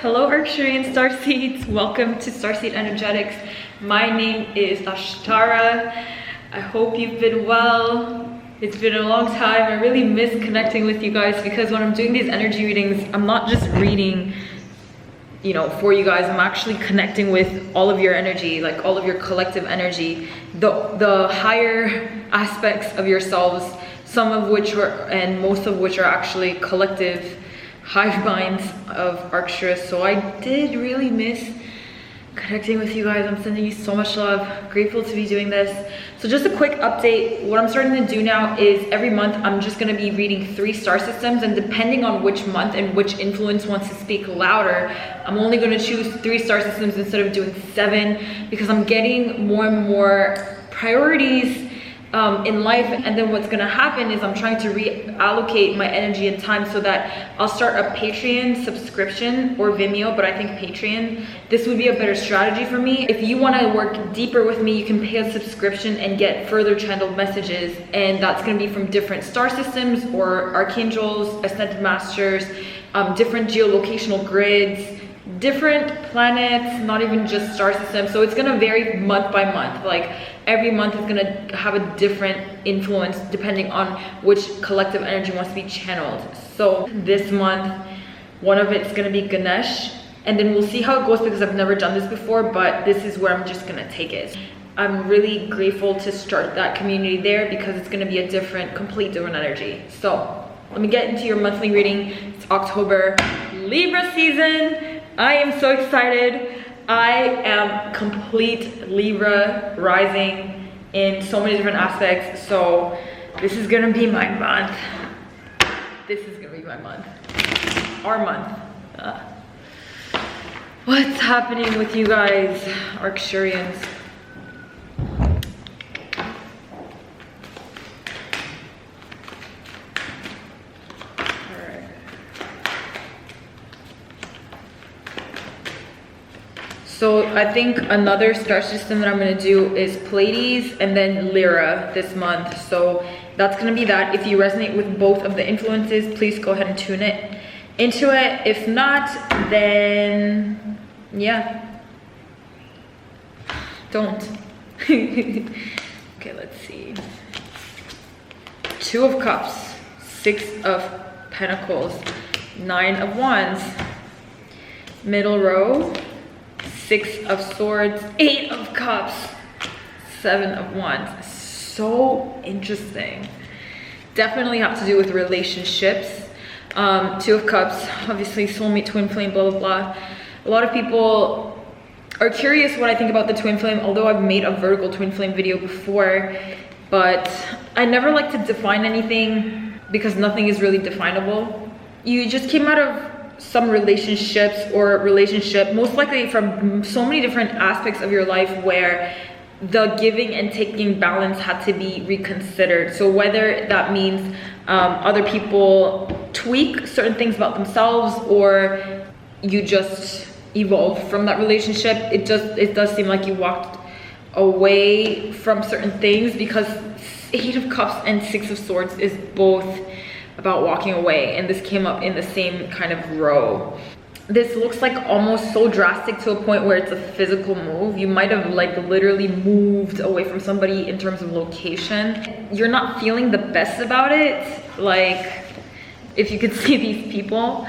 Hello Arcturian Starseeds, welcome to Starseed Energetics. My name is Ashtara. I hope you've been well. It's been a long time. I really miss connecting with you guys because when I'm doing these energy readings, I'm not just reading, for you guys. I'm actually connecting with all of your energy, like all of your collective energy, the higher aspects of yourselves, some of which and most of which are actually collective hive minds of Arcturus. So I did really miss connecting with you guys. I'm sending you so much love. Grateful to be doing this. So just a quick update. What I'm starting to do now is every month I'm just going to be reading 3 star systems, and depending on which month and which influence wants to speak louder, I'm only going to choose 3 star systems instead of doing 7, because I'm getting more and more priorities in life. And then what's going to happen is I'm trying to reallocate my energy and time so that I'll start a Patreon subscription or Vimeo, but I think Patreon, this would be a better strategy for me. If you want to work deeper with me, you can pay a subscription and get further channeled messages, and that's going to be from different star systems or archangels, ascended masters, different geolocational grids, different planets, not even just star systems. So it's going to vary month by month. Like every month is going to have a different influence depending on which collective energy wants to be channeled. So this month, one of it's going to be Ganesh, and then we'll see how it goes because I've never done this before, but this is where I'm just going to take it. I'm really grateful to start that community there because it's going to be a complete different energy. So let me get into your monthly reading. It's October, Libra season. I am so excited. I am complete Libra rising in so many different aspects. So this is gonna be my month. This is gonna be my month. Our month. What's happening with you guys, Arcturians? So I think another star system that I'm going to do is Pleiades and then Lyra this month. So that's going to be that. If you resonate with both of the influences, please go ahead and tune it into it. If not, then yeah, don't. Okay, let's see. 2 of Cups, 6 of Pentacles, 9 of Wands, middle row, 6 of Swords, 8 of Cups, 7 of Wands. So interesting. Definitely have to do with relationships. 2 of Cups, obviously soulmate, twin flame, blah, blah, blah. A lot of people are curious what I think about the twin flame, although I've made a vertical twin flame video before, but I never like to define anything because nothing is really definable. You just came out of some relationships or relationship, most likely from so many different aspects of your life where the giving and taking balance had to be reconsidered. So whether that means other people tweak certain things about themselves or you just evolve from that relationship, it does seem like you walked away from certain things, because 8 of Cups and 6 of Swords is both about walking away, and this came up in the same kind of row. This looks like almost so drastic to a point where it's a physical move. You might have like literally moved away from somebody in terms of location. You're not feeling the best about it. Like if you could see these people,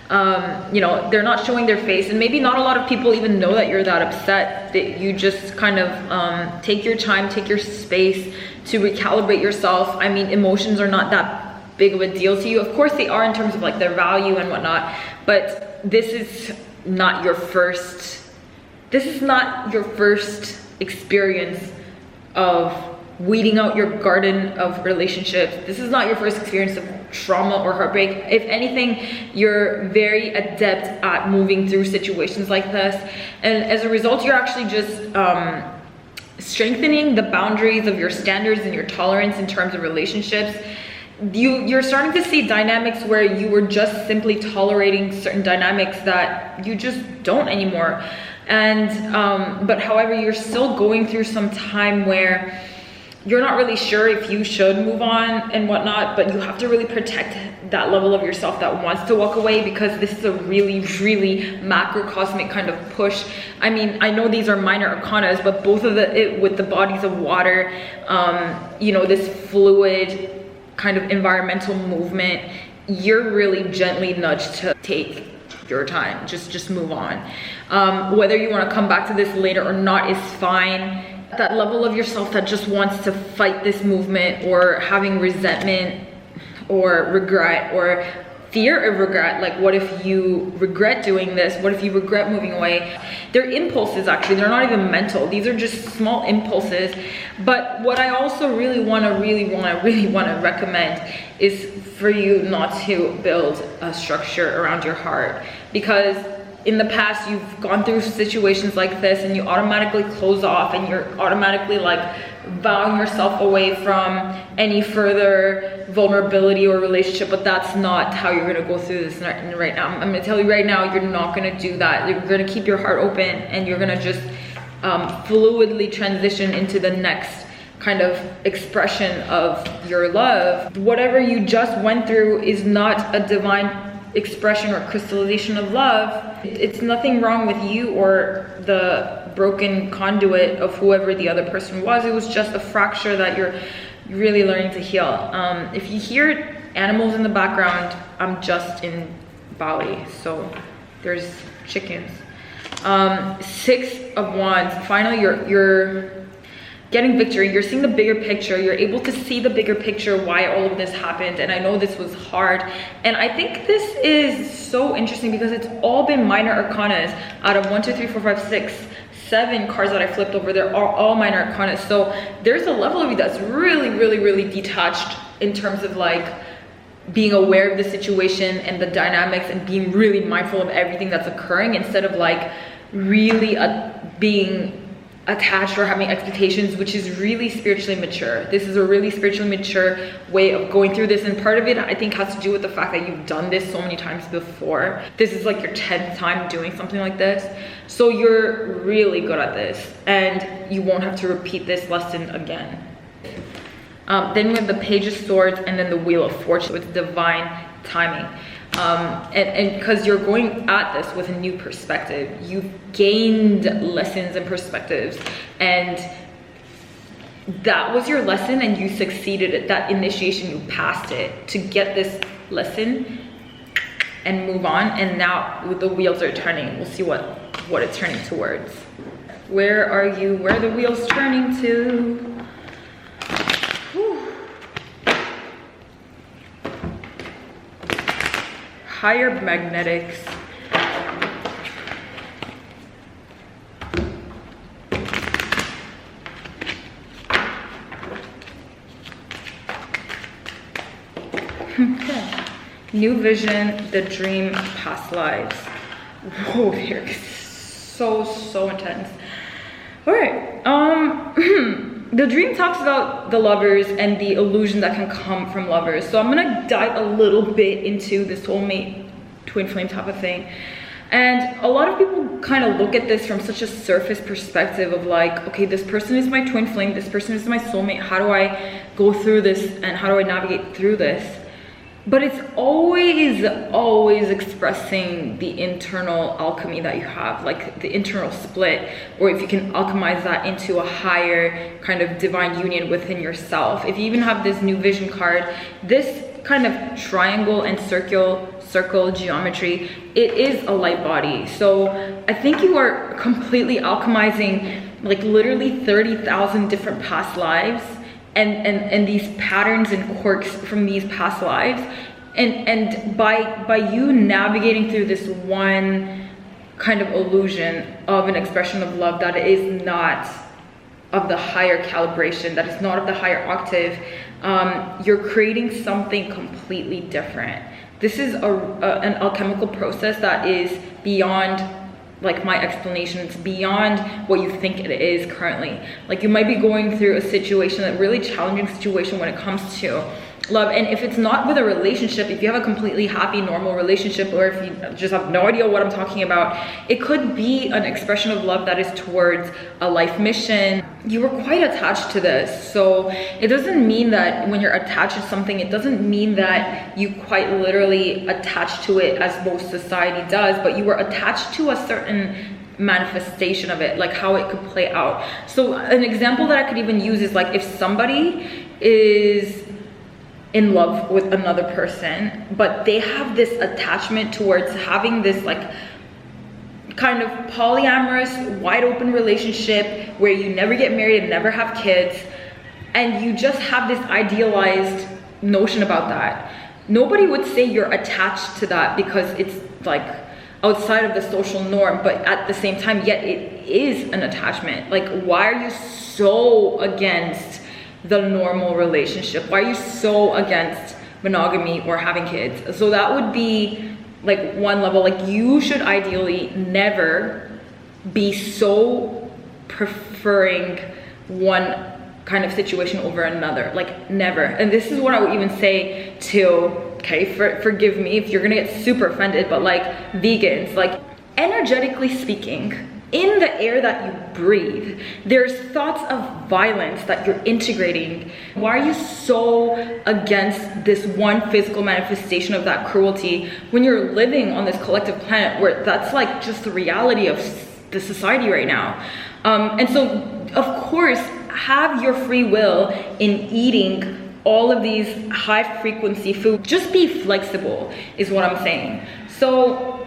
they're not showing their face, and maybe not a lot of people even know that you're that upset, that you just kind of take your time, take your space to recalibrate yourself. I mean, emotions are not that big of a deal to you. Of course they are in terms of like their value and whatnot, but this is not your first experience of weeding out your garden of relationships. This is not your first experience of trauma or heartbreak. If anything, you're very adept at moving through situations like this, and as a result you're actually just strengthening the boundaries of your standards and your tolerance in terms of relationships. You're starting to see dynamics where you were just simply tolerating certain dynamics that you just don't anymore. And but however, you're still going through some time where you're not really sure if you should move on and whatnot, but you have to really protect that level of yourself that wants to walk away, because this is a really, really macrocosmic kind of push. I mean, I know these are minor arcanas, but both of it with the bodies of water, you know, this fluid kind of environmental movement, you're really gently nudged to take your time, just move on. Whether you want to come back to this later or not is fine. That level of yourself that just wants to fight this movement, or having resentment or regret or fear of regret, like what if you regret doing this, what if you regret moving away? They're impulses, actually, they're not even mental, these are just small impulses. But what I also really want to recommend is for you not to build a structure around your heart, because in the past you've gone through situations like this and you automatically close off, and you're automatically like vowing yourself away from any further vulnerability or relationship. But that's not how you're going to go through this right now. I'm going to tell you right now, you're not going to do that. You're going to keep your heart open, and you're going to just fluidly transition into the next kind of expression of your love. Whatever you just went through is not a divine expression or crystallization of love. It's nothing wrong with you or the broken conduit of whoever the other person was. It was just a fracture that you're really learning to heal. If you hear animals in the background, I'm just in Bali, so there's chickens. 6 of Wands. Finally, you're getting victory. You're seeing the bigger picture. You're able to see the bigger picture, why all of this happened. And I know this was hard, and I think this is so interesting because it's all been minor arcanas. Out of 1, 2, 3, 4, 5, 6, 7 cards that I flipped over, there are all minor arcanas. So there's a level of you that's really detached in terms of like being aware of the situation and the dynamics, and being really mindful of everything that's occurring, instead of like really being attached or having expectations, which is really spiritually mature. This is a really spiritually mature way of going through this, and part of it I think has to do with the fact that you've done this so many times before. This is like your 10th time doing something like this, so you're really good at this, and you won't have to repeat this lesson again. Then we have the Page of Swords, and then the Wheel of Fortune with divine timing. And because you're going at this with a new perspective, you've gained lessons and perspectives, and that was your lesson, and you succeeded at that initiation. You passed it to get this lesson and move on. And now the wheels are turning. We'll see what it's turning towards. Where are you? Where are the wheels turning to? Higher magnetics. New vision, the dream, past lives. Whoa, they're so intense. All right. The dream talks about the lovers and the illusion that can come from lovers. So I'm gonna dive a little bit into this soulmate, twin flame type of thing. And a lot of people kind of look at this from such a surface perspective of like, okay, this person is my twin flame, this person is my soulmate. How do I go through this, and how do I navigate through this? But it's always expressing the internal alchemy that you have, like the internal split, or if you can alchemize that into a higher kind of divine union within yourself. If you even have this new vision card, this kind of triangle and circle geometry, it is a light body. So I think you are completely alchemizing like literally 30,000 different past lives. And these patterns and quirks from these past lives, and by you navigating through this one kind of illusion of an expression of love that is not of the higher calibration, that is not of the higher octave, you're creating something completely different. This is an alchemical process that is beyond like my explanation. It's beyond what you think it is currently. Like you might be going through a situation, a really challenging situation when it comes to love. And if it's not with a relationship, if you have a completely happy, normal relationship, or if you just have no idea what I'm talking about, it could be an expression of love that is towards a life mission. You were quite attached to this. So it doesn't mean that when you're attached to something, it doesn't mean that you quite literally attach to it as most society does, but you were attached to a certain manifestation of it, like how it could play out. So an example that I could even use is like if somebody is in love with another person, but they have this attachment towards having this like kind of polyamorous, wide open relationship where you never get married and never have kids, and you just have this idealized notion about that. Nobody would say you're attached to that because it's like outside of the social norm, but at the same time, yet it is an attachment. Like, why are you so against the normal relationship? Why are you so against monogamy or having kids? So that would be like one level. Like, you should ideally never be so preferring one kind of situation over another, like never. And this is what I would even say to, okay, forgive me if you're gonna get super offended, but like vegans, like energetically speaking, in the air that you breathe, there's thoughts of violence that you're integrating. Why are you so against this one physical manifestation of that cruelty when you're living on this collective planet where that's like just the reality of the society right now? And so, of course, have your free will in eating all of these high frequency food. Just be flexible is what I'm saying. So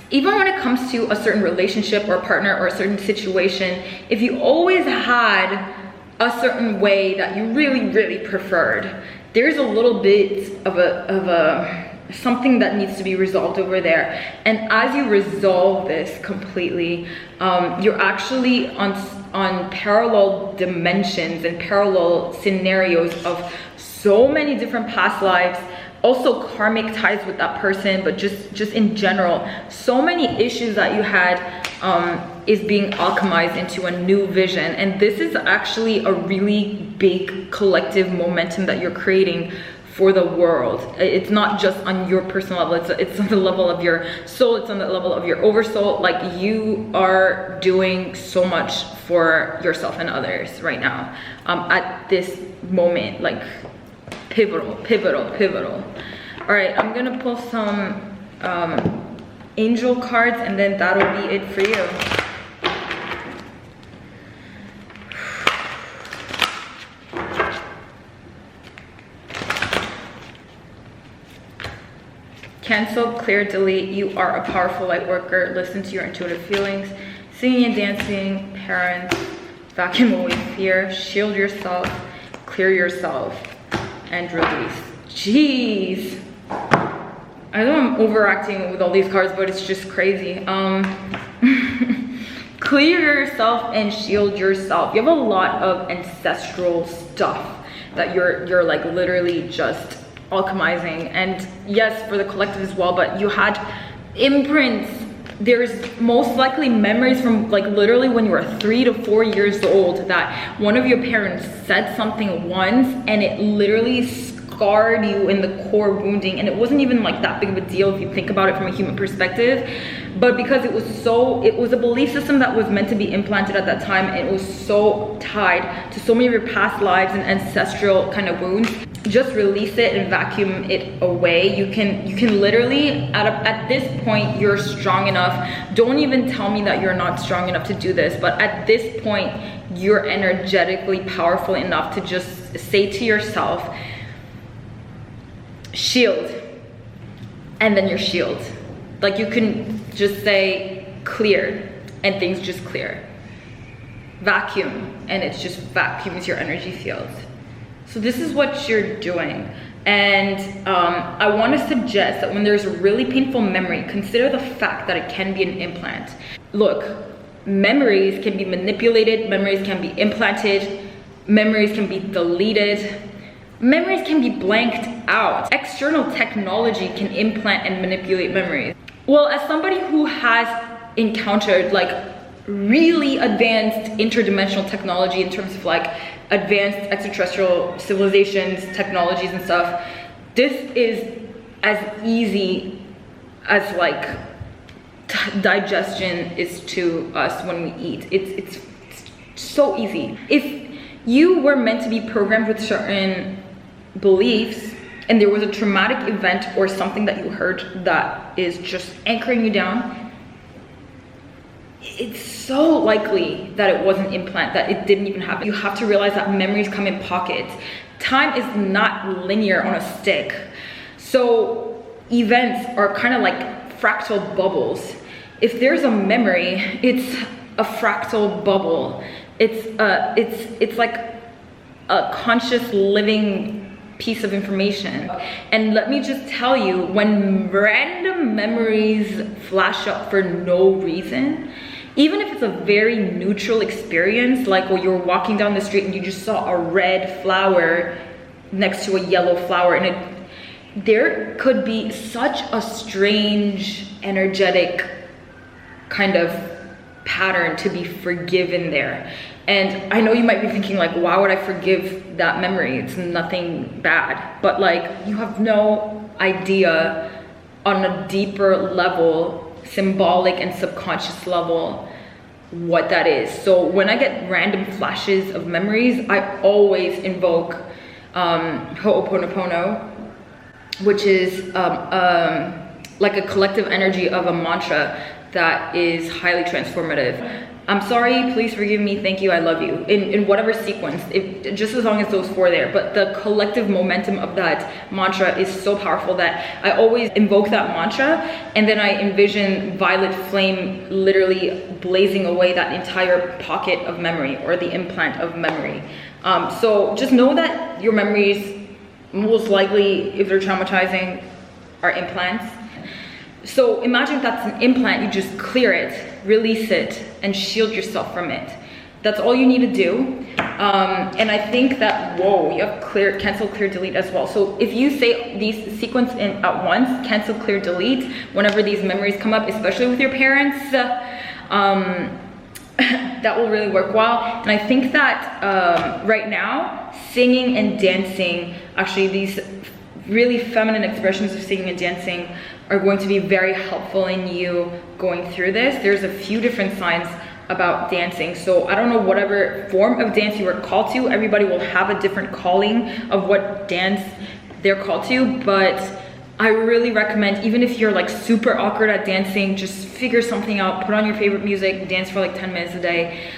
even when it comes to a certain relationship or partner or a certain situation, if you always had a certain way that you really preferred, there's a little bit of a something that needs to be resolved over there. And as you resolve this completely, you're actually on parallel dimensions and parallel scenarios of so many different past lives, also karmic ties with that person, but just in general, so many issues that you had is being alchemized into a new vision. And this is actually a really big collective momentum that you're creating for the world. It's not just on your personal level, it's on the level of your soul, it's on the level of your oversoul. Like, you are doing so much for yourself and others right now, at this moment, like pivotal. All right, I'm gonna pull some angel cards, and then that'll be it for you. Cancel, clear, delete. You are a powerful light worker. Listen to your intuitive feelings. Singing and dancing, parents, vacuum away fear, shield yourself, clear yourself, and release. Jeez. I know I'm overacting with all these cards, but it's just crazy. Clear yourself and shield yourself. You have a lot of ancestral stuff that you're like literally just alchemizing. And yes, for the collective as well, but you had imprints. There's most likely memories from like literally when you were 3 to 4 years old that one of your parents said something once and it literally scarred you in the core wounding. And it wasn't even like that big of a deal if you think about it from a human perspective, but because it was a belief system that was meant to be implanted at that time, and it was so tied to so many of your past lives and ancestral kind of wounds. Just release it and vacuum it away. You can literally, at this point, you're strong enough. Don't even tell me that you're not strong enough to do this, but at this point, you're energetically powerful enough to just say to yourself, shield, and then you're shield. Like, you can just say clear, and things just clear. Vacuum, and it's just vacuums your energy field. So this is what you're doing. And I want to suggest that when there's a really painful memory, consider the fact that it can be an implant. Look, memories can be manipulated, memories can be implanted, memories can be deleted, memories can be blanked out. External technology can implant and manipulate memories. Well, as somebody who has encountered like really advanced interdimensional technology in terms of like advanced extraterrestrial civilizations, technologies and stuff, this is as easy as like digestion is to us when we eat. It's so easy. If you were meant to be programmed with certain beliefs and there was a traumatic event or something that you heard that is just anchoring you down, it's so likely that it wasn't implant, that it didn't even happen. You have to realize that memories come in pockets. Time is not linear on a stick. So events are kind of like fractal bubbles. If there's a memory, it's a fractal bubble. It's like a conscious living piece of information. And let me just tell you, when random memories flash up for no reason, even if it's a very neutral experience, like when you're walking down the street and you just saw a red flower next to a yellow flower, and there could be such a strange energetic kind of pattern to be forgiven there. And I know you might be thinking like, why would I forgive that memory? It's nothing bad. But like, you have no idea on a deeper level, symbolic and subconscious level, what that is. So when I get random flashes of memories, I always invoke Ho'oponopono, which is like a collective energy of a mantra that is highly transformative. I'm sorry, please forgive me, thank you, I love you, in whatever sequence, just as long as those four there. But the collective momentum of that mantra is so powerful that I always invoke that mantra, and then I envision violet flame literally blazing away that entire pocket of memory, or the implant of memory. So just know that your memories, most likely, if they're traumatizing, are implants. So imagine that's an implant, you just clear it, release it, and shield yourself from it. That's all you need to do. And I think that, whoa, you have clear, cancel, clear, delete as well. So if you say these sequence in at once, cancel, clear, delete, whenever these memories come up, especially with your parents, that will really work well. And I think that right now, singing and dancing, actually these really feminine expressions of singing and dancing are going to be very helpful in you going through this. There's a few different signs about dancing. So I don't know whatever form of dance you are called to, everybody will have a different calling of what dance they're called to, but I really recommend, even if you're like super awkward at dancing, just figure something out, put on your favorite music, dance for like 10 minutes a day.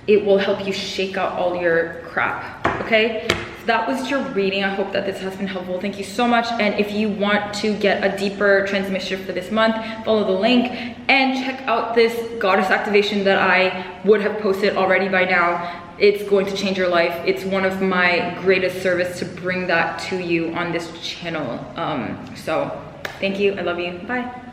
It will help you shake out all your crap, okay? That was your reading. I hope that this has been helpful. Thank you so much. And if you want to get a deeper transmission for this month, follow the link and check out this goddess activation that I would have posted already by now. It's going to change your life. It's one of my greatest service to bring that to you on this channel. So thank you. I love you. Bye.